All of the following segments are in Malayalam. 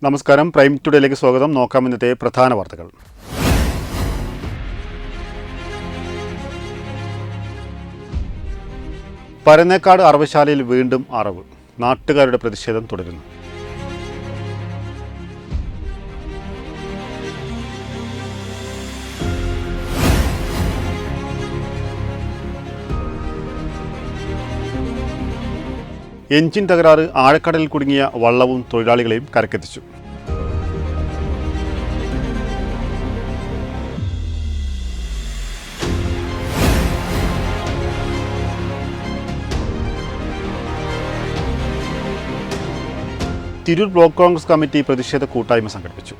നമസ്കാരം, പ്രൈം ടുഡേയിലേക്ക് സ്വാഗതം. നോക്കാം ഇന്നത്തെ പ്രധാന വാർത്തകൾ. പരന്നേക്കാട് അറവുശാലയിൽ വീണ്ടും അറവ്. നാട്ടുകാരുടെ പ്രതിഷേധം തുടരുന്നു. എഞ്ചിൻ തകരാറ് ആഴക്കടലിൽ കുടുങ്ങിയ വള്ളവും തൊഴിലാളികളെയും കരക്കെത്തിച്ചു. തിരൂർ ബ്ലോക്ക് കോൺഗ്രസ് കമ്മിറ്റി പ്രതിഷേധ കൂട്ടായ്മ സംഘടിപ്പിച്ചു.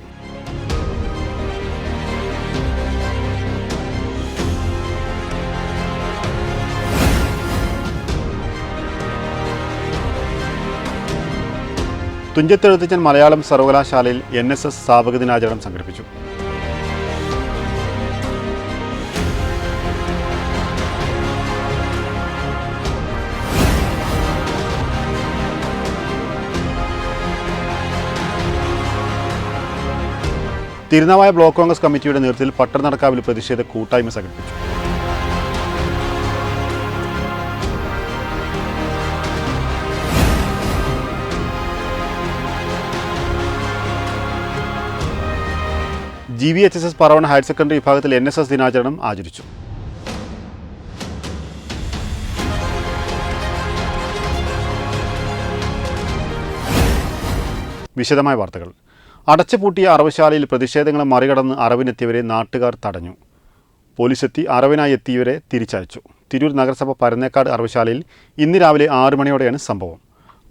തുഞ്ചത്തെഴുത്തച്ഛൻ മലയാളം സർവകലാശാലയിൽ NSS സ്ഥാപക ദിനാചരണം സംഘടിപ്പിച്ചു. തിരുനാവായ ബ്ലോക്ക് കോൺഗ്രസ് കമ്മിറ്റിയുടെ നേതൃത്വത്തിൽ പട്ടർനടക്കാവിൽ പ്രതിഷേധ കൂട്ടായ്മ സംഘടിപ്പിച്ചു. GVHSS പറവണ ഹയർ സെക്കൻഡറി വിഭാഗത്തിൽ NSS ദിനാചരണം ആചരിച്ചു. വിശദമായ വാർത്തകൾ. അടച്ചുപൂട്ടിയ അറവുശാലയിൽ പ്രതിഷേധങ്ങളെ മറികടന്ന് അറവിനെത്തിയവരെ നാട്ടുകാർ തടഞ്ഞു. പോലീസെത്തി അറവിനായി എത്തിയവരെ തിരിച്ചയച്ചു. തിരൂർ നഗരസഭ പരന്നേക്കാട് അറവുശാലയിൽ ഇന്ന് രാവിലെ 6 മണിയോടെയാണ് സംഭവം.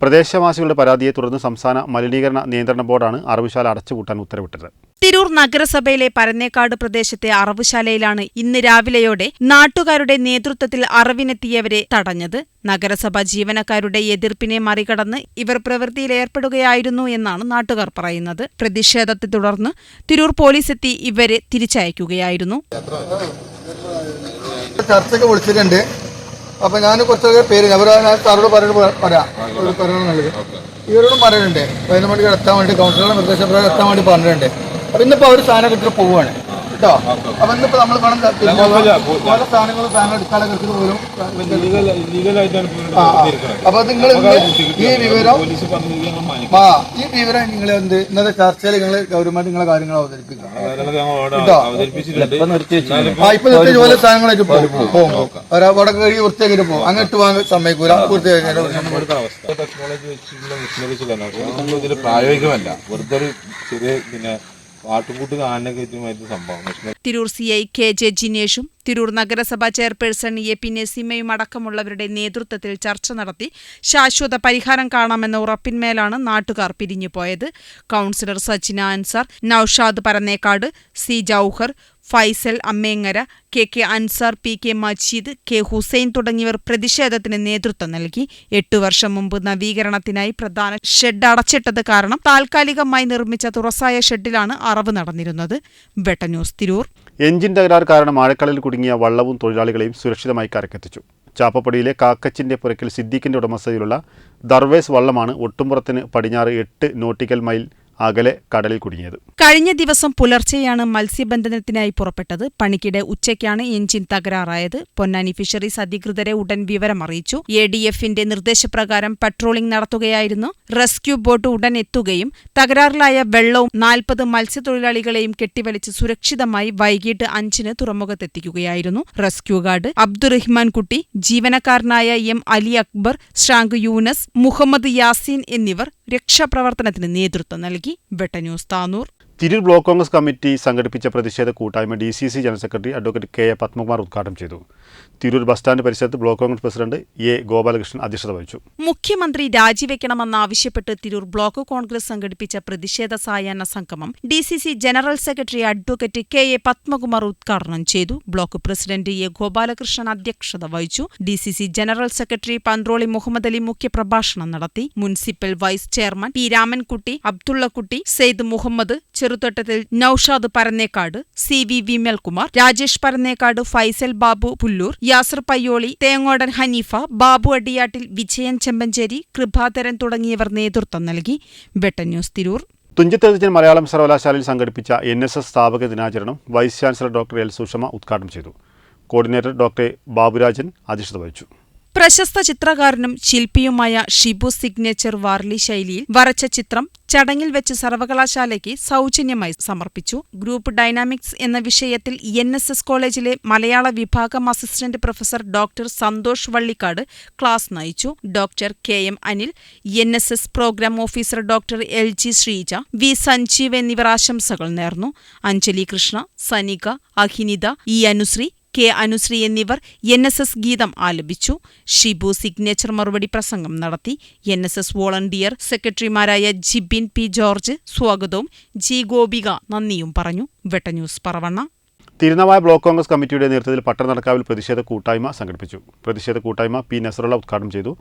പ്രദേശവാസികളുടെ പരാതിയെ തുടർന്ന് സംസ്ഥാന മലിനീകരണ നിയന്ത്രണ ബോർഡാണ് അറവുശാല അടച്ചുപൂട്ടാൻ ഉത്തരവിട്ടത്. തിരൂർ നഗരസഭയിലെ പരന്നേക്കാട് പ്രദേശത്തെ അറവുശാലയിലാണ് ഇന്ന് രാവിലെയോടെ നാട്ടുകാരുടെ നേതൃത്വത്തിൽ അറവിനെത്തിയവരെ തടഞ്ഞത്. നഗരസഭ ജീവനക്കാരുടെ എതിർപ്പിനെ മറികടന്ന് ഇവർ പ്രവൃത്തിയിലേർപ്പെടുകയായിരുന്നു എന്നാണ് നാട്ടുകാർ പറയുന്നത്. പ്രതിഷേധത്തെ തുടർന്ന് തിരൂർ പോലീസെത്തി ഇവരെ തിരിച്ചയക്കുകയായിരുന്നു. ചർച്ചയ്ക്ക് വിളിച്ചിട്ടുണ്ട്. അപ്പൊ ഞാൻ കുറച്ചൊക്കെ പേര് സാറോട് പറയാം ഇവരോടും പറയുന്നുണ്ട്. 11 മണിക്ക് എത്താൻ വേണ്ടി കൗൺസിലറുടെ നിർദ്ദേശപ്രകാരം എത്താൻ വേണ്ടി പറഞ്ഞിട്ടുണ്ട്. അപ്പൊ ഇന്നിപ്പോ അവർ സാധനം എടുത്തിട്ട് പോവുകയാണ് കേട്ടോ. അപ്പൊ ഇന്നിപ്പോ നമ്മൾ പല സാധനങ്ങൾ സാധനം എടുക്കാനൊക്കെ പോലും. അപ്പൊ നിങ്ങൾ ഈ വിവരം നിങ്ങൾ എന്ത് ഇന്നത്തെ ചർച്ചയിൽ നിങ്ങൾ ഗൗരവമായിട്ട് നിങ്ങളെ കാര്യങ്ങൾ അവതരിപ്പിക്കുക കേട്ടോ. ഇപ്പൊ ജോലി സാധനങ്ങളായിട്ട് പോകും. അവിടെ കഴി വൃത്തിയാക്കിട്ട് പോകും. അങ്ങോട്ട് വാങ്ങാൻ സമ്മതിക്കൂല. ടെക്നോളജി പ്രായോഗികമല്ല, വെറുതെ ഒരു ചെറിയ ആട്ടുകൂട്ട് കാണാനൊക്കെ സംഭവം. തിരൂർ CI KJ ജിനേഷും തിരൂർ നഗരസഭാ ചെയർപേഴ്സൺ AP നസീമയും അടക്കമുള്ളവരുടെ നേതൃത്വത്തിൽ ചർച്ച നടത്തി ശാശ്വത പരിഹാരം കാണാമെന്ന ഉറപ്പിന്മേലാണ് നാട്ടുകാർ പിരിഞ്ഞുപോയത്. Councillor Sachina Ansar, Naushad Parannekkad, C Jauhar, Faisal Ammengara, KK Ansar, PK Majeed, K Hussain തുടങ്ങിയവർ പ്രതിഷേധത്തിന് നേതൃത്വം നൽകി. 8 വർഷം മുമ്പ് നവീകരണത്തിനായി പ്രധാന ഷെഡ് അടച്ചിട്ടത് കാരണം താൽക്കാലികമായി നിർമ്മിച്ച തുറസായ ഷെഡിലാണ് അറവ് നടന്നിരുന്നത്. വെട്ട ന്യൂസ്, തിരൂർ. എഞ്ചിൻ തകരാർ കാരണം ആഴക്കടലിൽ കുടുങ്ങിയ വള്ളവും തൊഴിലാളികളെയും സുരക്ഷിതമായി കരക്കെത്തിച്ചു. ചാപ്പപ്പടിയിലെ കാക്കച്ചിന്റെ പുരക്കിൽ സിദ്ദീഖിന്റെ ഉടമസ്ഥതയിലുള്ള ദർവേസ് വള്ളമാണ് ഒട്ടുംപുറത്തിന് പടിഞ്ഞാറ് 8 നോട്ടിക്കൽ മൈൽ അകലെ കടലിൽ കുടുങ്ങിയത്. കഴിഞ്ഞ ദിവസം പുലർച്ചെയാണ് മത്സ്യബന്ധനത്തിനായി പുറപ്പെട്ടത്. പണിക്കിടെ ഉച്ചയ്ക്കാണ് എഞ്ചിൻ തകരാറായത്. പൊന്നാനി ഫിഷറീസ് അധികൃതരെ ഉടൻ വിവരം അറിയിച്ചു. ADFന്റെ നിർദ്ദേശപ്രകാരം പട്രോളിംഗ് നടത്തുകയായിരുന്നു. റെസ്ക്യൂ ബോട്ട് ഉടൻ എത്തുകയും തകരാറിലായ വെള്ളവും 40 മത്സ്യത്തൊഴിലാളികളെയും കെട്ടിവലിച്ച് സുരക്ഷിതമായി വൈകിട്ട് 5-ന് തുറമുഖത്തെത്തിക്കുകയായിരുന്നു. റെസ്ക്യൂ ഗാർഡ് അബ്ദുറഹ്മാൻ കുട്ടി, ജീവനക്കാരനായ M അലി അക്ബർ, ശ്രാങ്ക് യൂനസ്, മുഹമ്മദ് യാസീൻ എന്നിവർ രക്ഷാപ്രവർത്തനത്തിന് നേതൃത്വം നൽകി. Vetta news, Tanur. Tirur block Congress committee സംഘടിപ്പിച്ച പ്രതിഷേധ കൂട്ടായ്മ DCC general secretary advocate KA Padmakumar ഉദ്ഘാടനം ചെയ്തു. തിരൂർ ബസ് സ്റ്റാൻഡ് പരിസരത്ത് block Congress president A Gopalakrishnan അധ്യക്ഷത വഹിച്ചു. മുഖ്യമന്ത്രി രാജിവെക്കണമെന്നാവശ്യപ്പെട്ട് തിരൂർ ബ്ലോക്ക് കോൺഗ്രസ് സംഘടിപ്പിച്ച പ്രതിഷേധ സായാഹ്ന സംഗമം DCC general secretary advocate KA Padmakumar ഉദ്ഘാടനം ചെയ്തു. ബ്ലോക്ക് പ്രസിഡന്റ് A ഗോപാലകൃഷ്ണൻ അധ്യക്ഷത വഹിച്ചു. DCC general secretary Panthroli Muhammad Ali മുഖ്യപ്രഭാഷണം നടത്തി. Municipal vice chairman P Ramankutty, Abdullakutty, Syed Muhammad, Cheruthottathil Naushad Parannekkad, CV Vimalkumar, Rajesh Parannekkad, Faisal Babu Pullur, Yasar Payyoli, Thengodan Haneefa, Babu Adiyattil, Vijayan Chempancheri, Kripadharan തുടങ്ങിയവർ നേതൃത്വം നൽകി. വെട്ടൻ ന്യൂസ് തിരൂർ. തുഞ്ചത്തെഴുത്തച്ഛൻ മലയാളം സർവകലാശാലയിൽ സംഘടിപ്പിച്ച NSS സ്ഥാപക ദിനാചരണം vice chancellor doctor L Sushma ഉദ്ഘാടനം ചെയ്തു. കോർഡിനേറ്റർ ഡോക്ടർ ബാബുരാജൻ അധ്യക്ഷത വഹിച്ചു. പ്രശസ്ത ചിത്രകാരനും ശില്പിയുമായ ഷിബു സിഗ്നേച്ചർ വാർലി ശൈലിയിൽ വരച്ച ചിത്രം ചടങ്ങിൽ വെച്ച് സർവകലാശാലയ്ക്ക് സൗജന്യമായി സമർപ്പിച്ചു. ഗ്രൂപ്പ് ഡൈനാമിക്സ് എന്ന വിഷയത്തിൽ NSS കോളേജിലെ മലയാള വിഭാഗം assistant professor doctor Santhosh Vallikkad class നയിച്ചു. Doctor KM Anil, NSS programme officer doctor LG Sreeja, V Sanjeev എന്നിവർ ആശംസകൾ നേർന്നു. അഞ്ജലി കൃഷ്ണ, സനിക, അഹിനിത, E അനുശ്രീ, K അനുശ്രീ എന്നിവർ NSS ഗീതം ആലപിച്ചു. ഷിബു സിഗ്നേച്ചർ മറുപടി പ്രസംഗം നടത്തി. NSS വോളണ്ടിയർ സെക്രട്ടറിമാരായ ജിബിൻ P ജോർജ് സ്വാഗതവും G ഗോപിക നന്ദിയും പറഞ്ഞു. വെട്ട ന്യൂസ് പറവണ്ണ. തിരുനാവായ ബ്ലോക്ക് കോൺഗ്രസ് കമ്മിറ്റിയുടെ നേതൃത്വത്തിൽ പട്ടണനടക്കാവിൽ പ്രതിഷേധ കൂട്ടായ്മ സംഘടിപ്പിച്ചു. പ്രതിഷേധ കൂട്ടായ്മ P നസറുള്ള ഉദ്ഘാടനം ചെയ്തു.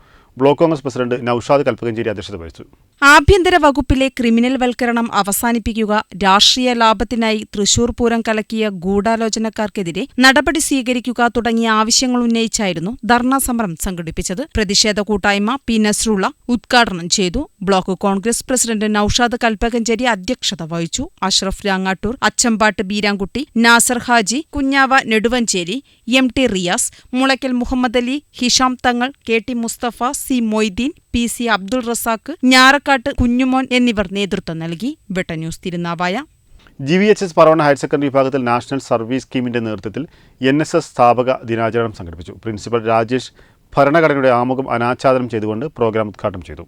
ബ്ലോക്ക് കോൺഗ്രസ് പ്രസിഡന്റ് നൌഷാദ് കൽപ്പകഞ്ചേരി അധ്യക്ഷത വഹിച്ചു. ആഭ്യന്തര വകുപ്പിലെ ക്രിമിനൽ വൽക്കരണം അവസാനിപ്പിക്കുക, രാഷ്ട്രീയ ലാഭത്തിനായി തൃശൂർ പൂരം കലക്കിയ ഗൂഢാലോചനക്കാർക്കെതിരെ നടപടി സ്വീകരിക്കുക തുടങ്ങിയ ആവശ്യങ്ങൾ ഉന്നയിച്ചായിരുന്നു ധർണാ സമരം സംഘടിപ്പിച്ചത്. പ്രതിഷേധ കൂട്ടായ്മ P നസറുള്ള ഉദ്ഘാടനം ചെയ്തു. ബ്ലോക്ക് കോൺഗ്രസ് പ്രസിഡന്റ് നൌഷാദ് കൽപ്പകഞ്ചേരി അധ്യക്ഷത വഹിച്ചു. Ashraf Rangattoor, Achambattu Beerankutty, Nasar Haji, Kunhava Neduvancheri, MT Riyas, Mulakkal Muhammad Ali, Hisham Thangal, KT Musthafa, C Moideen, PC Abdul Razak, Njarakkattu Kunjumon എന്നിവർ നേതൃത്വം നൽകി. Vetta news Tirunavaya. GVHS Paravanna higher secondary വിഭാഗത്തിൽ നാഷണൽ സർവീസ് സ്കീമിന്റെ നേതൃത്വത്തിൽ NSS സ്ഥാപക ദിനാചരണം സംഘടിപ്പിച്ചു. പ്രിൻസിപ്പൽ രാജേഷ് ഭരണഘടനയുടെ ആമുഖം അനാച്ഛാദനം ചെയ്തുകൊണ്ട് പ്രോഗ്രാം ഉദ്ഘാടനം ചെയ്തു.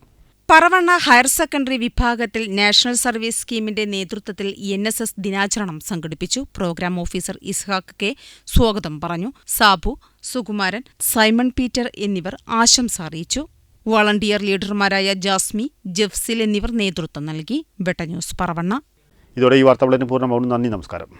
പറവണ്ണ ഹയർ സെക്കൻഡറി വിഭാഗത്തിൽ നാഷണൽ സർവീസ് സ്കീമിന്റെ നേതൃത്വത്തിൽ NSS ദിനാചരണം സംഘടിപ്പിച്ചു. പ്രോഗ്രാം ഓഫീസർ ഇസ്ഹാഖ് K സ്വാഗതം പറഞ്ഞു. സാബു, സുകുമാരൻ, സൈമൺ പീറ്റർ എന്നിവർ ആശംസ അറിയിച്ചു. വോളണ്ടിയർ ലീഡർമാരായ ജാസ്മി, ജഫ്സിൽ എന്നിവർ നേതൃത്വം നൽകി. വെട്ട ന്യൂസ് പറവണ്ണ. ഇതോടെ ഈ വാർത്താ ബുള്ളറ്റിൻ പൂർണ്ണമാവുന്നു. നന്ദി, നമസ്കാരം.